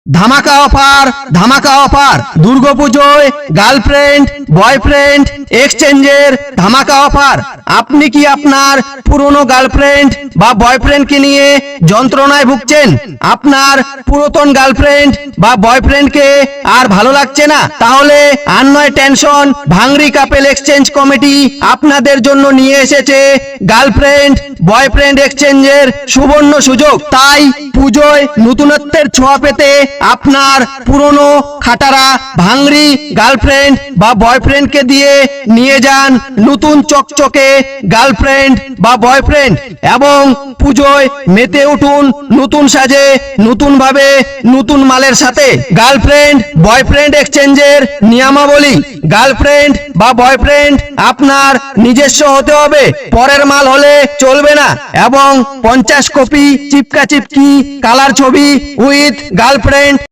ধামাকা অফার, ধামাকা offer. দুর্গাপুজোয় girlfriend boyfriend এক্সচেঞ্জের ধামাকা অফার। আপনি কি আপনার পুরনো গার্লফ্রেন্ড বা বয়ফ্রেন্ডকে নিয়ে যন্ত্রণায় ভুগছেন? আপনার পুরাতন গার্লফ্রেন্ড বা বয়ফ্রেন্ডকে আর ভালো লাগছে না? তাহলে আর নয় টেনশন, ভাঙড়ি কাপেল এক্সচেঞ্জ কমিটি আপনাদের জন্য নিয়ে এসেছে গার্লফ্রেন্ড বয়ফ্রেন্ড এক্সচেঞ্জের সুবর্ণ সুযোগ। তাই পুজোয় নতুনত্বের ছোঁয়া পেতে আপনার পুরনো খাটারা ভাঙড়ি গার্লফ্রেন্ড বা বয়ফ্রেন্ডকে দিয়ে নিয়ে যান নতুন চকচকে গার্লফ্রেন্ড বা বয়ফ্রেন্ড এবং পুজোয় মেতে উঠুন নতুন সাজে, নতুন ভাবে, নতুন মালের সাথে। গার্লফ্রেন্ড বয়ফ্রেন্ড এক্সচেঞ্জের নিয়মাবলী: গার্লফ্রেন্ড বা বয়ফ্রেন্ড আপনার নিজস্ব হতে হবে, পরের মাল হলে চলবে না এবং 50 কপি চিপকা চিপকি কালার ছবি উইথ গার্লফ্রেন্ড